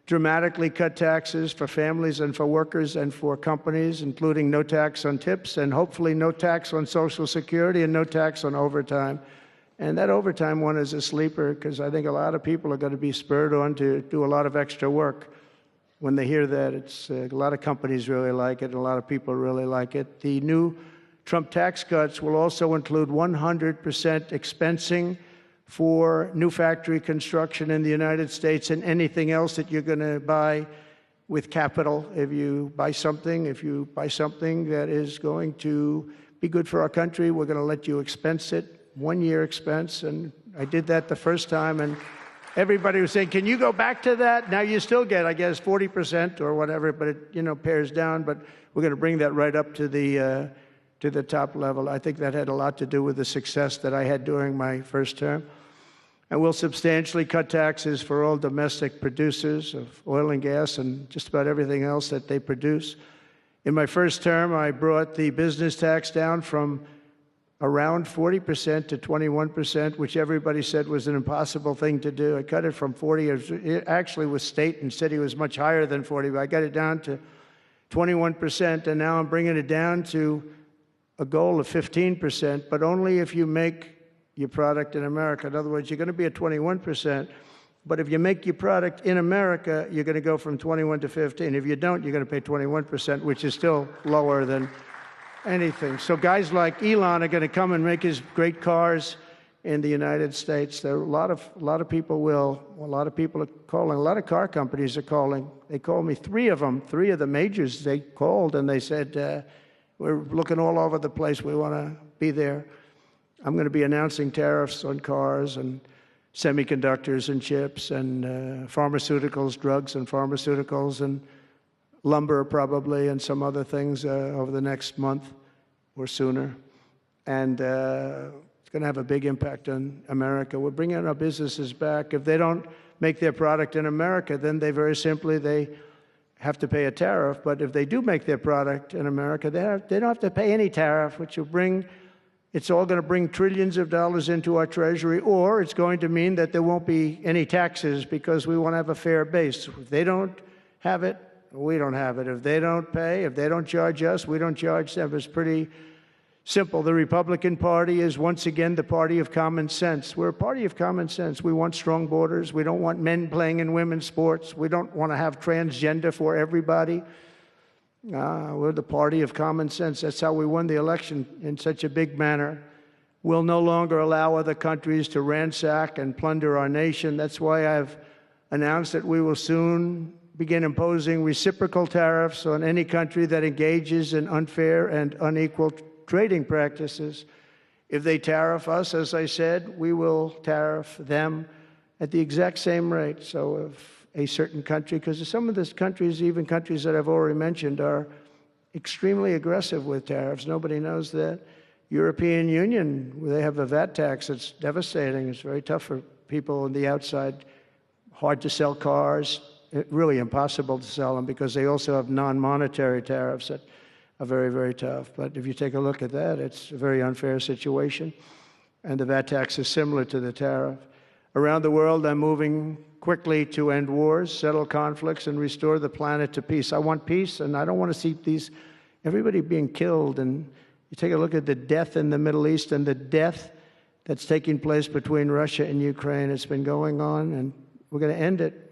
dramatically cut taxes for families and for workers and for companies, including no tax on tips and hopefully no tax on Social Security and no tax on overtime. And that overtime one is a sleeper because I think a lot of people are going to be spurred on to do a lot of extra work. When they hear that, it's a lot of companies really like it, and a lot of people really like it. The new Trump tax cuts will also include 100% expensing for new factory construction in the United States and anything else that you're going to buy with capital. If you buy something that is going to be good for our country, we're going to let you expense it. 1 year expense, and I did that the first time, and everybody was saying, can you go back to that? Now you still get, I guess, 40% or whatever, but it, you know, pares down, but we're going to bring that right up to the top level. I think that had a lot to do with the success that I had during my first term. And we'll substantially cut taxes for all domestic producers of oil and gas and just about everything else that they produce. In my first term, I brought the business tax down from around 40% to 21%, which everybody said was an impossible thing to do. I cut it from 40. It actually was state and city was much higher than 40, but I got it down to 21%, and now I'm bringing it down to a goal of 15%, but only if you make your product in America. In other words, you're going to be at 21%, but if you make your product in America, you're going to go from 21 to 15. If you don't, you're going to pay 21%, which is still lower than anything. So guys like Elon are going to come and make his great cars in the United States. There are a lot of people will. A lot of people are calling. A lot of car companies are calling. They called me, three of the majors. They called and they said, we're looking all over the place. We want to be there. I'm going to be announcing tariffs on cars and semiconductors and chips and pharmaceuticals, drugs and pharmaceuticals and lumber probably, and some other things over the next month or sooner. And it's going to have a big impact on America. We're bringing our businesses back. If they don't make their product in America, then they very simply, they have to pay a tariff. But if they do make their product in America, they don't have to pay any tariff, which will bring, it's all going to bring trillions of dollars into our treasury, or it's going to mean that there won't be any taxes because we want to have a fair base. If they don't have it, we don't have it. If they don't pay, if they don't charge us, we don't charge them. It's pretty simple. The Republican Party is once again the party of common sense. We're a party of common sense. We want strong borders. We don't want men playing in women's sports. We don't want to have transgender for everybody. We're the party of common sense. That's how we won the election in such a big manner. We'll no longer allow other countries to ransack and plunder our nation. That's why I've announced that we will soon begin imposing reciprocal tariffs on any country that engages in unfair and unequal trading practices. If they tariff us, as I said, we will tariff them at the exact same rate. So if a certain country, because some of these countries, even countries that I've already mentioned, are extremely aggressive with tariffs. Nobody knows that. European Union, they have a VAT tax that's devastating. It's very tough for people on the outside. Hard to sell cars, really impossible to sell them because they also have non-monetary tariffs that are very, very tough. But if you take a look at that, it's a very unfair situation. And the VAT tax is similar to the tariff. Around the world, I'm moving quickly to end wars, settle conflicts, and restore the planet to peace. I want peace, and I don't want to see everybody being killed. And you take a look at the death in the Middle East and the death that's taking place between Russia and Ukraine. It's been going on, and we're going to end it.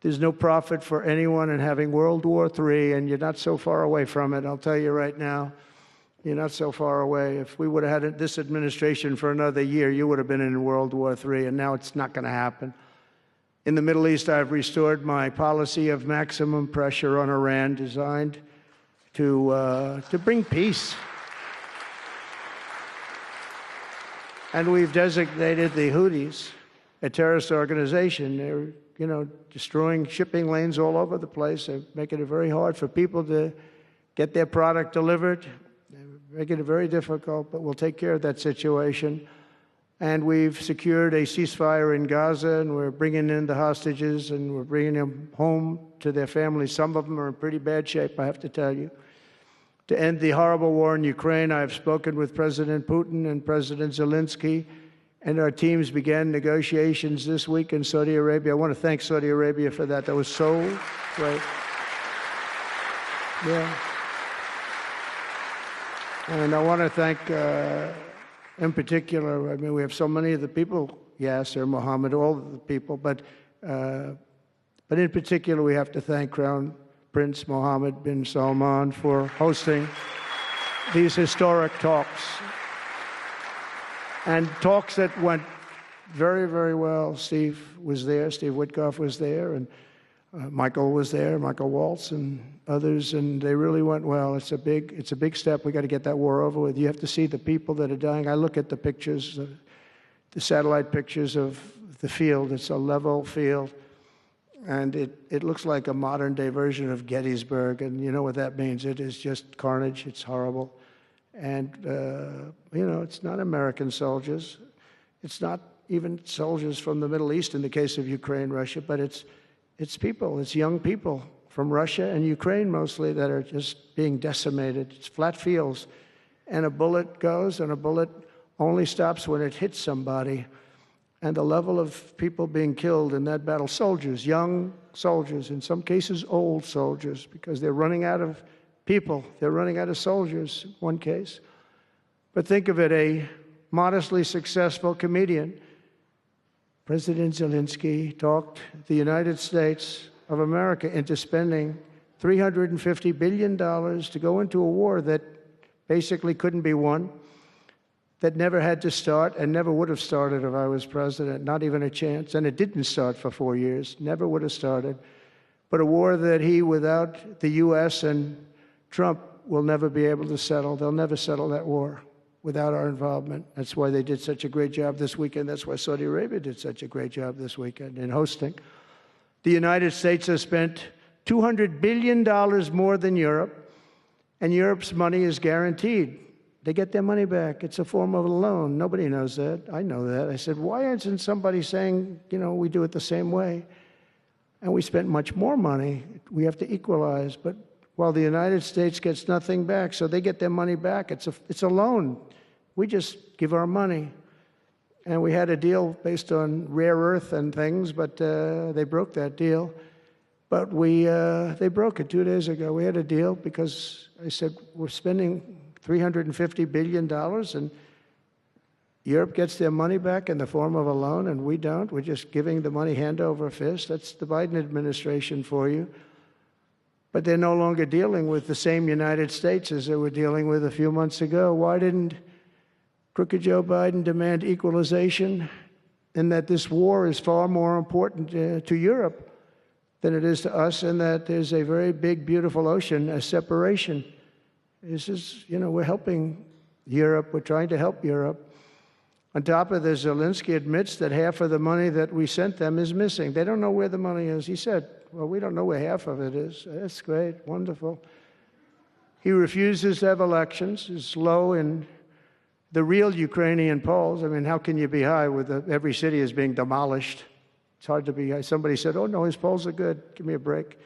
There's no profit for anyone in having World War III, and you're not so far away from it. I'll tell you right now, you're not so far away. If we would have had this administration for another year, you would have been in World War III, and now it's not going to happen. In the Middle East, I've restored my policy of maximum pressure on Iran, designed to bring peace. And we've designated the Houthis a terrorist organization. They're, destroying shipping lanes all over the place. They're making it very hard for people to get their product delivered. They're making it very difficult, but we'll take care of that situation. And we've secured a ceasefire in Gaza, and we're bringing in the hostages, and we're bringing them home to their families. Some of them are in pretty bad shape, I have to tell you. To end the horrible war in Ukraine, I have spoken with President Putin and President Zelensky, and our teams began negotiations this week in Saudi Arabia. I want to thank Saudi Arabia for that. That was so great. Yeah. And I want to thank, in particular, we have so many of the people, Yasser, Mohammed, all of the people, but in particular, we have to thank Crown Prince Mohammed bin Salman for hosting these historic talks. And talks that went very, very well. Steve was there, Steve Witkoff was there, and Michael was there, Michael Waltz and others, and they really went well. It's a big step. We got to get that war over with. You have to see the people that are dying. I look at the pictures, the satellite pictures of the field. It's a level field, and it looks like a modern-day version of Gettysburg, and you know what that means. It is just carnage. It's horrible. And, it's not American soldiers. It's not even soldiers from the Middle East in the case of Ukraine, Russia, but it's people, it's young people from Russia and Ukraine mostly that are just being decimated. It's flat fields. And a bullet goes, and a bullet only stops when it hits somebody. And the level of people being killed in that battle, soldiers, young soldiers, in some cases old soldiers, because they're running out of people. They're running out of soldiers, in one case. But think of it, a modestly successful comedian, President Zelensky, talked the United States of America into spending $350 billion to go into a war that basically couldn't be won, that never had to start and never would have started if I was president, not even a chance. And it didn't start for 4 years, never would have started. But a war that he, without the U.S. and Trump, will never be able to settle. They'll never settle that war without our involvement. That's why they did such a great job this weekend. That's why Saudi Arabia did such a great job this weekend in hosting. The United States has spent $200 billion more than Europe, and Europe's money is guaranteed. They get their money back. It's a form of a loan. Nobody knows that. I know that. I said, why isn't somebody saying, we do it the same way? And we spent much more money. We have to equalize. But while the United States gets nothing back, so they get their money back. It's a loan. We just give our money. And we had a deal based on rare earth and things, but they broke that deal. But they broke it 2 days ago. We had a deal because I said, we're spending $350 billion, and Europe gets their money back in the form of a loan, and we don't. We're just giving the money hand over fist. That's the Biden administration for you. But they're no longer dealing with the same United States as they were dealing with a few months ago. Why didn't crooked Joe Biden demand equalization, and that this war is far more important to Europe than it is to us, and that there's a very big, beautiful ocean, a separation? This is, we're helping Europe. We're trying to help Europe. On top of this, Zelensky admits that half of the money that we sent them is missing. They don't know where the money is. He said, well, we don't know where half of it is. That's great, wonderful. He refuses to have elections. It's low in the real Ukrainian polls. I mean, how can you be high with every city is being demolished? It's hard to be high. Somebody said, oh, no, his polls are good. Give me a break.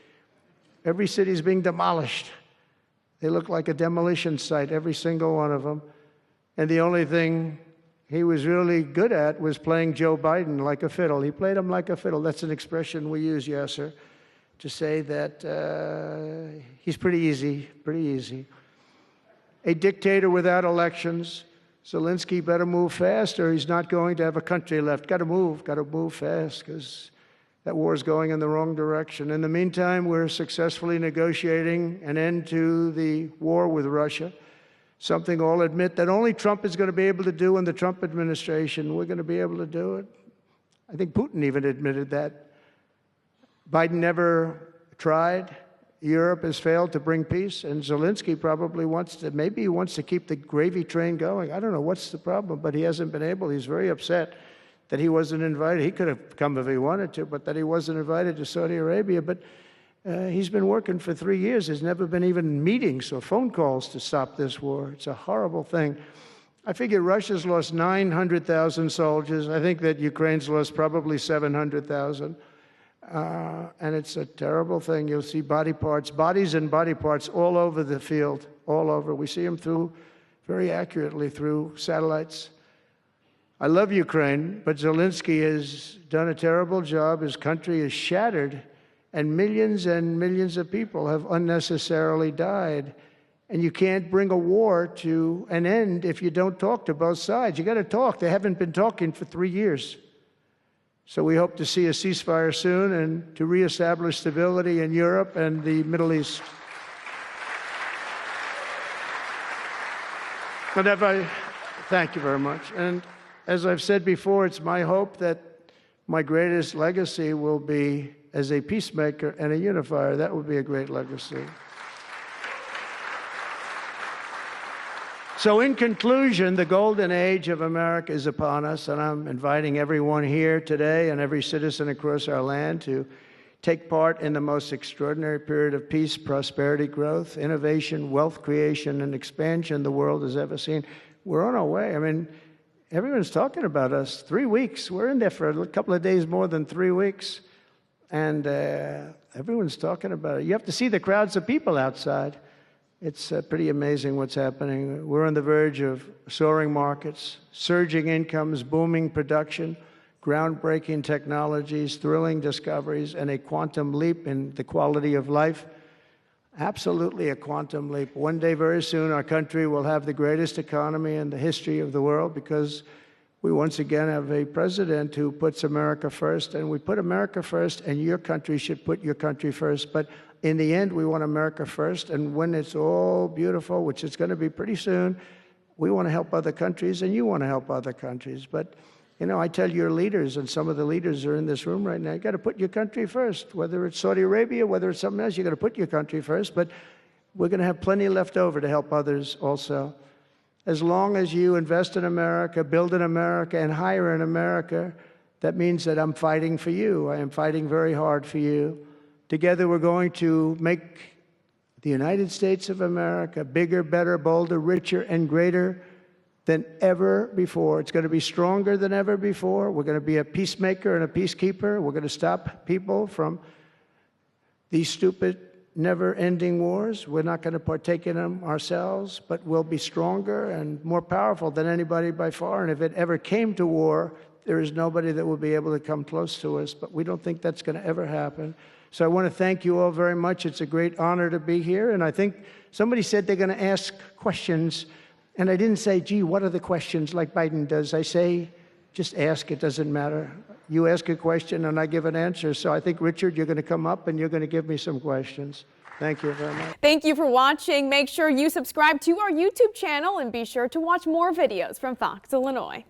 Every city is being demolished. They look like a demolition site, every single one of them. And the only thing he was really good at was playing Joe Biden like a fiddle. He played him like a fiddle. That's an expression we use, yes, sir, to say that he's pretty easy, pretty easy. A dictator without elections. Zelensky better move fast or he's not going to have a country left. Got to move fast because that war is going in the wrong direction. In the meantime, we're successfully negotiating an end to the war with Russia, something I'll admit that only Trump is going to be able to do in the Trump administration. We're going to be able to do it. I think Putin even admitted that. Biden never tried. Europe has failed to bring peace, and Zelensky probably wants to, maybe he wants to keep the gravy train going. I don't know what's the problem, but he hasn't been able. He's very upset that he wasn't invited. He could have come if he wanted to, but that he wasn't invited to Saudi Arabia. But he's been working for 3 years. There's never been even meetings or phone calls to stop this war. It's a horrible thing. I figure Russia's lost 900,000 soldiers. I think that Ukraine's lost probably 700,000. And it's a terrible thing. You'll see bodies and body parts all over the field, all over. We see them very accurately through satellites. I love Ukraine, but Zelensky has done a terrible job. His country is shattered, and millions of people have unnecessarily died. And you can't bring a war to an end if you don't talk to both sides. You got to talk. They haven't been talking for 3 years. So we hope to see a ceasefire soon and to reestablish stability in Europe and the Middle East. Thank you very much. And as I've said before, it's my hope that my greatest legacy will be as a peacemaker and a unifier. That would be a great legacy. So in conclusion, the golden age of America is upon us, and I'm inviting everyone here today and every citizen across our land to take part in the most extraordinary period of peace, prosperity, growth, innovation, wealth creation, and expansion the world has ever seen. We're on our way. I mean, everyone's talking about us. 3 weeks. We're in there for a couple of days more than 3 weeks, and everyone's talking about it. You have to see the crowds of people outside. It's pretty amazing what's happening. We're on the verge of soaring markets, surging incomes, booming production, groundbreaking technologies, thrilling discoveries, and a quantum leap in the quality of life. Absolutely a quantum leap. One day, very soon, our country will have the greatest economy in the history of the world because we once again have a president who puts America first, and we put America first, and your country should put your country first. But in the end, we want America first, and when it's all beautiful, which it's going to be pretty soon, we want to help other countries, and you want to help other countries. But, you know, I tell your leaders, and some of the leaders are in this room right now, you got to put your country first. Whether it's Saudi Arabia, whether it's something else, you got to put your country first. But we're going to have plenty left over to help others also. As long as you invest in America, build in America, and hire in America, that means that I'm fighting for you. I am fighting very hard for you. Together, we're going to make the United States of America bigger, better, bolder, richer, and greater than ever before. It's going to be stronger than ever before. We're going to be a peacemaker and a peacekeeper. We're going to stop people from these stupid, never-ending wars. We're not going to partake in them ourselves, but we'll be stronger and more powerful than anybody by far. And if it ever came to war, there is nobody that will be able to come close to us. But we don't think that's going to ever happen. So I want to thank you all very much. It's a great honor to be here. And I think somebody said they're going to ask questions. And I didn't say, gee, what are the questions like Biden does? I say, just ask. It doesn't matter. You ask a question and I give an answer. So I think, Richard, you're going to come up and you're going to give me some questions. Thank you very much. Thank you for watching. Make sure you subscribe to our YouTube channel and be sure to watch more videos from Fox, Illinois.